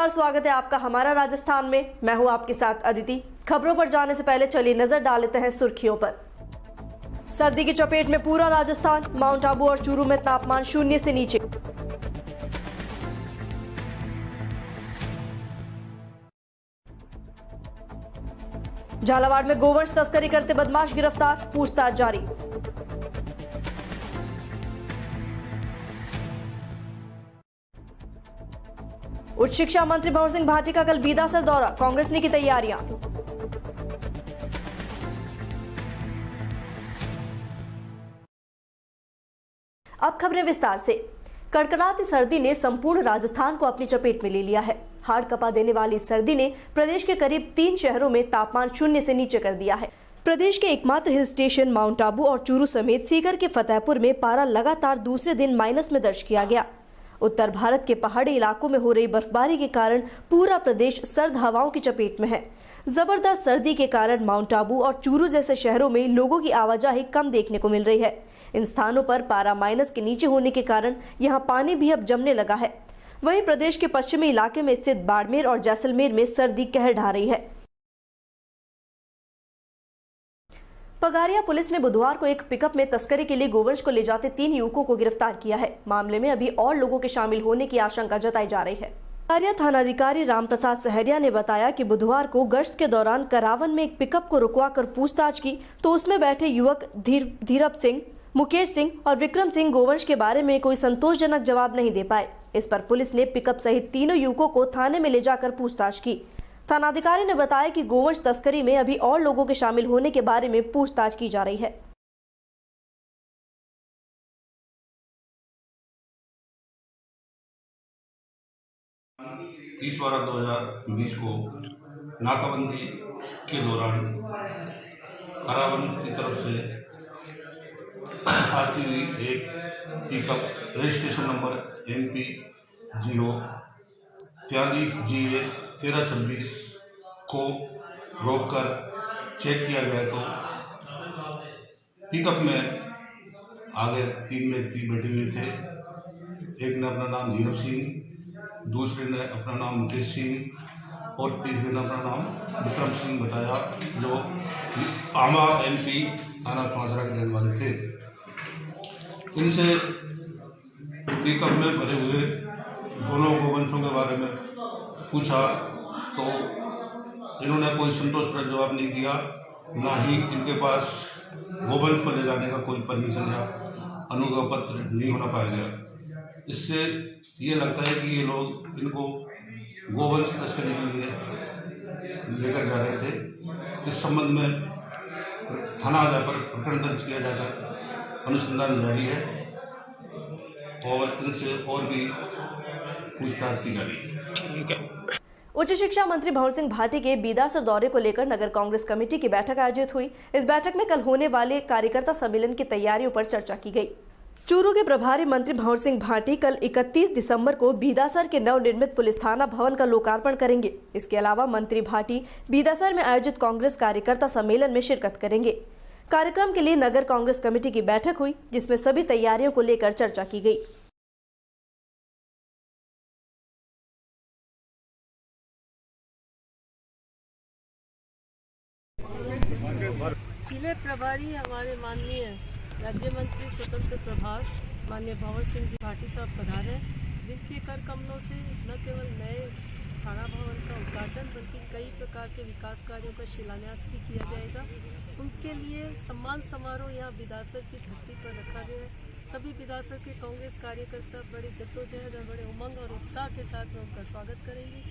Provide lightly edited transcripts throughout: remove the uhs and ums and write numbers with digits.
नमस्कार, स्वागत है आपका हमारा राजस्थान में। मैं हूं आपके साथ अदिति। खबरों पर जाने से पहले चलिए नजर डाल लेते हैं सुर्खियों पर। सर्दी की चपेट में पूरा राजस्थान, माउंट आबू और चूरू में तापमान 0 से नीचे। झालावाड़ में गोवंश तस्करी करते बदमाश गिरफ्तार, पूछताछ जारी। उच्च शिक्षा मंत्री भंवर सिंह भाटी का कल बीदासर दौरा, कांग्रेस ने की तैयारियां। अब खबरें विस्तार से। कड़कड़ाती सर्दी ने संपूर्ण राजस्थान को अपनी चपेट में ले लिया है। हाड़ कपा देने वाली सर्दी ने प्रदेश के करीब 3 शहरों में तापमान 0 से नीचे कर दिया है। प्रदेश के एकमात्र हिल स्टेशन माउंट आबू और चूरू समेत सीकर के फतेहपुर में पारा लगातार दूसरे दिन माइनस में दर्ज किया गया। उत्तर भारत के पहाड़ी इलाकों में हो रही बर्फबारी के कारण पूरा प्रदेश सर्द हवाओं की चपेट में है। जबरदस्त सर्दी के कारण माउंट आबू और चूरू जैसे शहरों में लोगों की आवाजाही कम देखने को मिल रही है। इन स्थानों पर पारा माइनस के नीचे होने के कारण यहां पानी भी अब जमने लगा है। वहीं प्रदेश के पश्चिमी इलाके में स्थित बाड़मेर और जैसलमेर में सर्दी कहर ढा रही है। पगारिया पुलिस ने बुधवार को एक पिकअप में तस्करी के लिए गोवंश को ले जाते 3 युवकों को गिरफ्तार किया है। मामले में अभी और लोगों के शामिल होने की आशंका जताई जा रही है। पगारिया थानाधिकारी रामप्रसाद सहरिया ने बताया कि बुधवार को गश्त के दौरान करावन में एक पिकअप को रुकवाकर पूछताछ की तो उसमें बैठे युवक धीरब सिंह, मुकेश सिंह और विक्रम सिंह गोवंश के बारे में कोई संतोषजनक जवाब नहीं दे पाए। इस पर पुलिस ने पिकअप सहित तीनों युवकों को थाने में ले जाकर पूछताछ की। थानाधिकारी ने बताया कि गोवंश तस्करी में अभी और लोगों के शामिल होने के बारे में पूछताछ की जा रही है। 30/12/2020 को नाकाबंदी के दौरान करावन की तरफ से आती हुई एक pickup registration number MP 043GA 1326 को रोककर चेक किया गया तो पिकअप में आगे 3 व्यक्ति बैठे हुए थे। एक ने अपना नाम धीरब सिंह, दूसरे ने अपना नाम मुकेश सिंह और तीसरे ने अपना नाम विक्रम सिंह बताया, जो आमा MP थाना सुहासरा के रहने वाले थे। इनसे पिकअप में भरे हुए दोनों गोवंशों के बारे में पूछा तो इन्होंने कोई संतोषप्रद जवाब नहीं दिया। ना ही इनके पास गोवंश को ले जाने का कोई परमिशन या अनुज्ञा पत्र नहीं होना पाया गया। इससे ये लगता है कि ये लोग इनको गोवंश तस्करी के लिए लेकर जा रहे थे। इस संबंध में थाना आधार पर प्रकरण दर्ज किया जाकर अनुसंधान जारी है और इनसे और भी पूछताछ की जा रही है। ठीक है। उच्च शिक्षा मंत्री भंवर सिंह भाटी के बीदासर दौरे को लेकर नगर कांग्रेस कमेटी की बैठक आयोजित हुई। इस बैठक में कल होने वाले कार्यकर्ता सम्मेलन की तैयारियों पर चर्चा की गई। चूरू के प्रभारी मंत्री भंवर सिंह भाटी कल 31 दिसंबर को बीदासर के नवनिर्मित पुलिस थाना भवन का लोकार्पण करेंगे। इसके अलावा मंत्री भाटी बीदासर में आयोजित कांग्रेस कार्यकर्ता सम्मेलन में शिरकत करेंगे। कार्यक्रम के लिए नगर कांग्रेस कमेटी की बैठक हुई, जिसमें सभी तैयारियों को लेकर चर्चा की गई। जिले प्रभारी हमारे माननीय राज्य मंत्री स्वतंत्र प्रभार माननीय भंवर सिंह जी भाटी साहब पधारे, जिनके कर कमलों से न केवल नए थाना भवन का उद्घाटन बल्कि कई प्रकार के विकास कार्यों का शिलान्यास भी किया जाएगा। उनके लिए सम्मान समारोह यहाँ बीदासर की धरती पर रखा गया है। सभी बीदासर के कांग्रेस कार्यकर्ता बड़े जद्दोजहद और बड़े उमंग और उत्साह के साथ में उनका स्वागत करेंगे।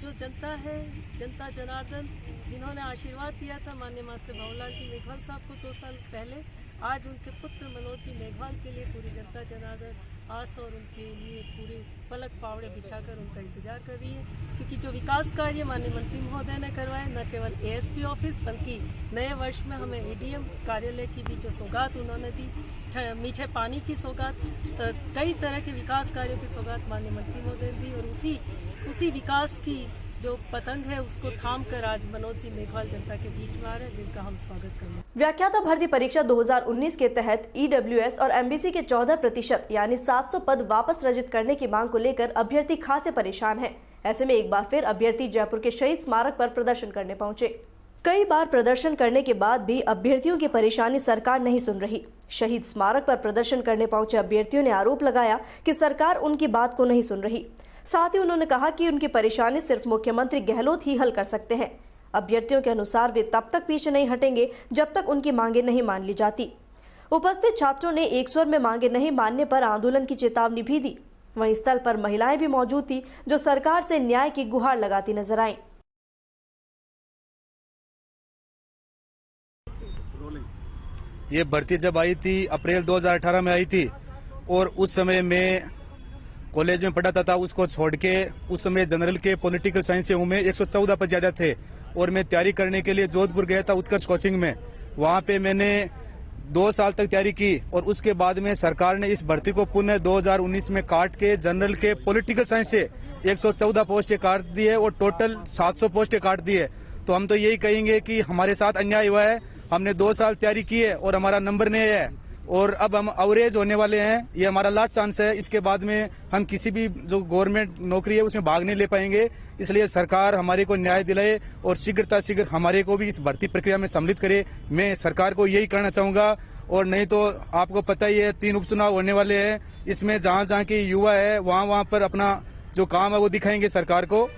जो जनता है, जनता जनार्दन, जिन्होंने आशीर्वाद दिया था माननीय मास्टर भंवरलाल जी मेघवाल साहब को 2 साल पहले, आज उनके पुत्र मनोज जी मेघवाल के लिए पूरी जनता जनार्दन आस और उनके लिए पूरे पलक पावड़े बिछाकर उनका इंतजार कर रही है। क्योंकि जो विकास कार्य माननीय मंत्री महोदय ने करवाए, न केवल ASP ऑफिस बल्कि नए वर्ष में हमें ADM कार्यालय की भी जो सौगात उन्होंने दी, मीठे पानी की सौगात, तो कई तरह के विकास कार्यों की सौगात माननीय मंत्री महोदय ने दी और उसी विकास की जो पतंग है उसको थाम कर आज मनोज जी मेघवाल जनता के बीच में आ रहे हैं, जिनका हम स्वागत करते हैं। व्याख्याता भर्ती परीक्षा 2019 के तहत ईडब्ल्यूएस और एमबीसी के 14% यानी 700 पद वापस रजित करने की मांग को लेकर अभ्यर्थी खासे परेशान हैं। ऐसे में एक बार फिर अभ्यर्थी जयपुर के शहीद स्मारक पर प्रदर्शन करने पहुंचे। कई बार प्रदर्शन करने के बाद भी अभ्यर्थियों की परेशानी सरकार नहीं सुन रही। शहीद स्मारक पर प्रदर्शन करने पहुंचे अभ्यर्थियों ने आरोप लगाया कि सरकार उनकी बात को नहीं सुन रही। साथ ही उन्होंने कहा कि उनकी परेशानी सिर्फ मुख्यमंत्री गहलोत ही हल कर सकते हैं। अभ्यर्थियों के अनुसार वे तब तक पीछे नहीं हटेंगे जब तक उनकी मांगे नहीं मान ली जाती। उपस्थित छात्रों ने एक स्वर में मांगे नहीं मानने पर आंदोलन की चेतावनी भी दी। वहीं स्थल पर महिलाएं भी मौजूद थी जो सरकार से न्याय की गुहार लगाती नजर आईं। ये भर्ती जब आई थी अप्रैल 2018 में आई थी और उस समय मैं कॉलेज में पढ़ाता था, उसको छोड़ के उस समय जनरल के पॉलिटिकल साइंस से में 114 पर ज्यादा थे और मैं तैयारी करने के लिए जोधपुर गया था उत्कर्ष कोचिंग में। वहाँ पे मैंने 2 साल तक तैयारी की और उसके बाद में सरकार ने इस भर्ती को पुनः 2019 में काट के जनरल के पॉलिटिकल साइंस से 114 पोस्टें काट दी है और टोटल 700 पोस्टें काट दी है। तो हम तो यही कहेंगे कि हमारे साथ अन्याय हुआ है। हमने 2 साल तैयारी की है और हमारा नंबर नहीं है और अब हम अवरेज होने वाले हैं। ये हमारा लास्ट चांस है। इसके बाद में हम किसी भी जो गवर्नमेंट नौकरी है उसमें भाग नहीं ले पाएंगे। इसलिए सरकार हमारे को न्याय दिलाए और शीघ्र हमारे को भी इस भर्ती प्रक्रिया में सम्मिलित करे। मैं सरकार को यही कहना चाहूंगा। और नहीं तो आपको पता ही है 3 उपचुनाव होने वाले हैं। इसमें जहाँ जहाँ के युवा है वहाँ पर अपना जो काम है वो दिखाएंगे सरकार को।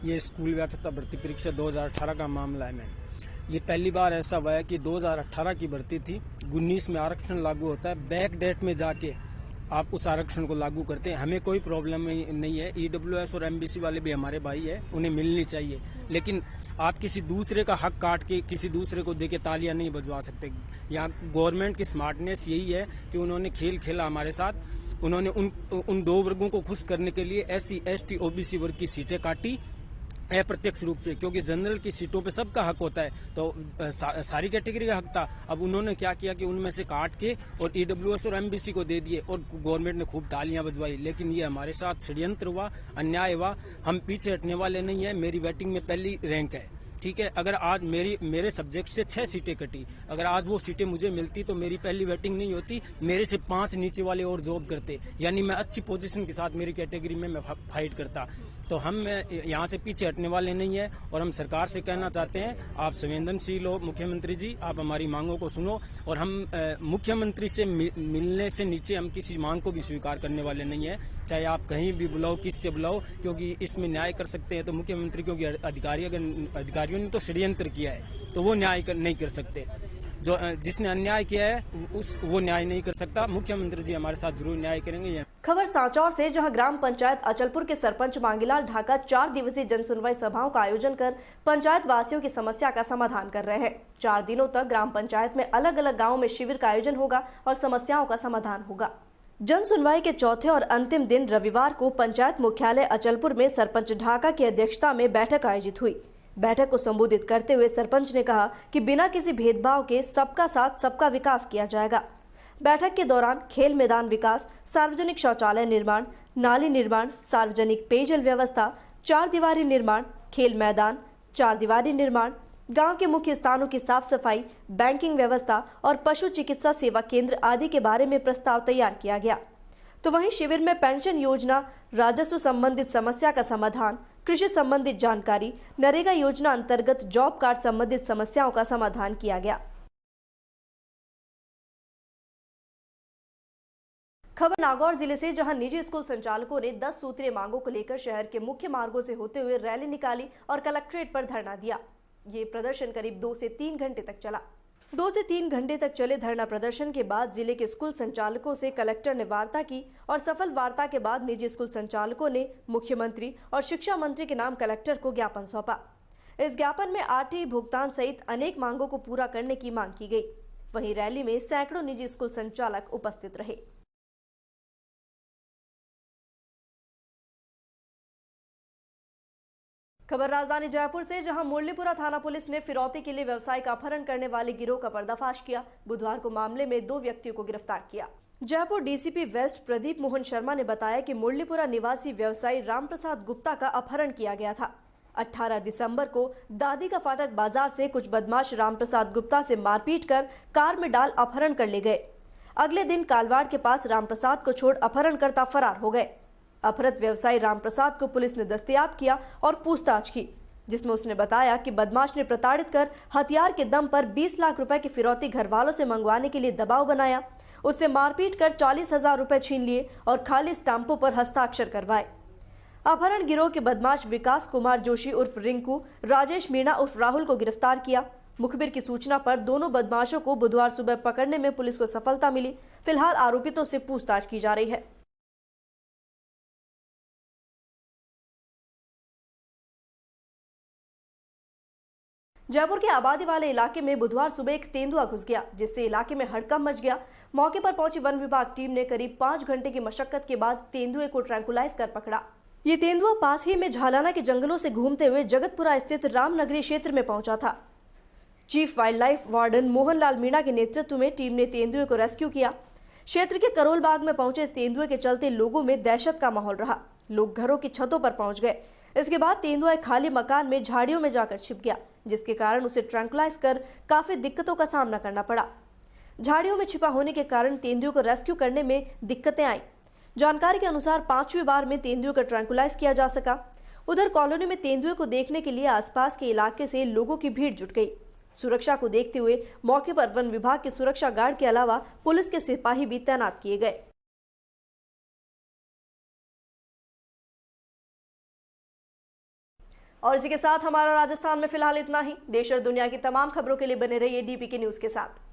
ये स्कूल व्याख्याता भर्ती परीक्षा 2018 का मामला है। मैं ये पहली बार ऐसा हुआ है कि 2018 की भर्ती थी, 19 में आरक्षण लागू होता है, बैक डेट में जाके आप उस आरक्षण को लागू करते हैं। हमें कोई प्रॉब्लम नहीं है। ईडब्ल्यूएस और एमबीसी वाले भी हमारे भाई है, उन्हें मिलनी चाहिए। लेकिन आप किसी दूसरे का हक काट के किसी दूसरे को देके तालियां नहीं बजवा सकते। यहाँ गवर्नमेंट की स्मार्टनेस यही है कि उन्होंने खेल खेला हमारे साथ। उन्होंने उन 2 वर्गों को खुश करने के लिए SC ST OBC वर्ग की सीटें काटी अप्रत्यक्ष रूप से, क्योंकि जनरल की सीटों पे सबका हक होता है, तो सारी कैटेगरी का हक था। अब उन्होंने क्या किया कि उनमें से काट के और ईडब्ल्यूएस और एमबीसी को दे दिए और गवर्नमेंट ने खूब तालियां बजवाई। लेकिन ये हमारे साथ षड्यंत्र हुआ, अन्याय हुआ। हम पीछे हटने वाले नहीं है। मेरी वेटिंग में पहली रैंक है, ठीक है। अगर आज मेरे सब्जेक्ट से 6 सीटें कटी, अगर आज वो सीटें मुझे मिलती तो मेरी पहली वेटिंग नहीं होती, मेरे से 5 नीचे वाले और जॉब करते, यानी मैं अच्छी पोजीशन के साथ मेरी कैटेगरी में मैं फाइट करता। तो हम यहाँ से पीछे हटने वाले नहीं है और हम सरकार से कहना चाहते हैं, आप संवेदनशील हो मुख्यमंत्री जी, आप हमारी मांगों को सुनो। और हम मुख्यमंत्री से मिलने से नीचे हम किसी मांग को भी स्वीकार करने वाले नहीं है, चाहे आप कहीं भी बुलाओ, किससे बुलाओ, क्योंकि इसमें न्याय कर सकते हैं तो मुख्यमंत्री, क्योंकि अधिकारियों ने तो षड्यंत्र किया है तो वो न्याय नहीं कर सकते। जो जिसने अन्याय किया है वो न्याय नहीं कर सकता। मुख्यमंत्री जी हमारे साथ जरूर न्याय करेंगे। खबर सांचौर से, जहां ग्राम पंचायत अचलपुर के सरपंच मांगीलाल ढाका 4 दिवसीय जन सुनवाई सभाओं का आयोजन कर पंचायत वासियों की समस्या का समाधान कर रहे हैं। 4 दिनों तक ग्राम पंचायत में अलग अलग गाँव में शिविर का आयोजन होगा और समस्याओं का समाधान होगा। जन सुनवाई के चौथे और अंतिम दिन रविवार को पंचायत मुख्यालय अचलपुर में सरपंच ढाका की अध्यक्षता में बैठक आयोजित हुई। बैठक को संबोधित करते हुए सरपंच ने कहा कि बिना किसी भेदभाव के सबका साथ सबका विकास किया जाएगा। बैठक के दौरान खेल मैदान विकास, सार्वजनिक शौचालय निर्माण, नाली निर्माण, सार्वजनिक पेयजल व्यवस्था, 4 दीवारी निर्माण, खेल मैदान, 4 दीवारी निर्माण, गांव के मुख्य स्थानों की साफ सफाई, बैंकिंग व्यवस्था और पशु चिकित्सा सेवा केंद्र आदि के बारे में प्रस्ताव तैयार किया गया। तो वहीं शिविर में पेंशन योजना, राजस्व संबंधित समस्या का समाधान, कृषि संबंधित जानकारी, नरेगा योजना अंतर्गत जॉब कार्ड संबंधित समस्याओं का समाधान किया गया। खबर नागौर जिले से, जहां निजी स्कूल संचालकों ने 10 सूत्रीय मांगों को लेकर शहर के मुख्य मार्गों से होते हुए रैली निकाली और कलेक्ट्रेट पर धरना दिया। ये प्रदर्शन करीब 2 से 3 घंटे तक चला। 2 से 3 घंटे तक चले धरना प्रदर्शन के बाद जिले के स्कूल संचालकों से कलेक्टर ने वार्ता की और सफल वार्ता के बाद निजी स्कूल संचालकों ने मुख्यमंत्री और शिक्षा मंत्री के नाम कलेक्टर को ज्ञापन सौंपा। इस ज्ञापन में RTI भुगतान सहित अनेक मांगों को पूरा करने की मांग की गई। वहीं रैली में सैकड़ों निजी स्कूल संचालक उपस्थित रहे। खबर राजधानी जयपुर से, जहां मुरलीपुरा थाना पुलिस ने फिरौती के लिए व्यवसाय का अपहरण करने वाले गिरोह का पर्दाफाश किया। बुधवार को मामले में 2 व्यक्तियों को गिरफ्तार किया। जयपुर डीसीपी वेस्ट प्रदीप मोहन शर्मा ने बताया कि मुरलीपुरा निवासी व्यवसायी रामप्रसाद गुप्ता का अपहरण किया गया था। 18 दिसंबर को दादी का फाटक बाजार से कुछ बदमाश रामप्रसाद गुप्ता से मारपीट कर कार में डाल अपहरण कर ले गए। अगले दिन कालवाड़ के पास रामप्रसाद को छोड़ अपहरणकर्ता फरार हो गए। अपहृत व्यवसायी रामप्रसाद को पुलिस ने दस्तयाब किया और पूछताछ की, जिसमें उसने बताया कि बदमाश ने प्रताड़ित कर हथियार के दम पर 20 लाख रुपए की फिरौती घर वालों से मंगवाने के लिए दबाव बनाया, उससे मारपीट कर 40,000 रुपए छीन लिए और खाली स्टाम्पों पर हस्ताक्षर करवाए। अपहरण गिरोह के बदमाश विकास कुमार जोशी उर्फ रिंकू, राजेश मीणा उर्फ राहुल को गिरफ्तार किया। मुखबिर की सूचना पर दोनों बदमाशों को बुधवार सुबह पकड़ने में पुलिस को सफलता मिली। फिलहाल आरोपितों से पूछताछ की जा रही है। जयपुर के आबादी वाले इलाके में बुधवार सुबह एक तेंदुआ घुस गया, जिससे इलाके में हड़कंप मच गया। मौके पर पहुंची वन विभाग टीम ने करीब 5 घंटे की मशक्कत के बाद तेंदुए को ट्रैंकुलाइज कर पकड़ा। ये तेंदुआ पास ही में झालाना के जंगलों से घूमते हुए जगतपुरा स्थित रामनगरी क्षेत्र में पहुंचा था। Chief wild life warden Mohanlal Meena के नेतृत्व में टीम ने तेंदुए को रेस्क्यू किया। क्षेत्र के करोल बाग में पहुंचे इस तेंदुए के चलते लोगों में दहशत का माहौल रहा। लोग घरों की छतों पर पहुंच गए। इसके बाद तेंदुआ एक खाली मकान में झाड़ियों में जाकर छिप गया, जिसके कारण उसे ट्रैंकुलाइज कर काफी दिक्कतों का सामना करना पड़ा। झाड़ियों में छिपा होने के कारण तेंदुए को रेस्क्यू करने में दिक्कतें आई। जानकारी के अनुसार 5वीं बार में तेंदुए को ट्रैंकुलाइज किया जा सका। उधर कॉलोनी में तेंदुए को देखने के लिए आसपास के इलाके से लोगों की भीड़ जुट गई। सुरक्षा को देखते हुए मौके पर वन विभाग के सुरक्षा गार्ड के अलावा पुलिस के सिपाही भी तैनात किए गए। और इसी के साथ हमारा राजस्थान में फिलहाल इतना ही। देश और दुनिया की तमाम खबरों के लिए बने रहिए डीपीके न्यूज के साथ।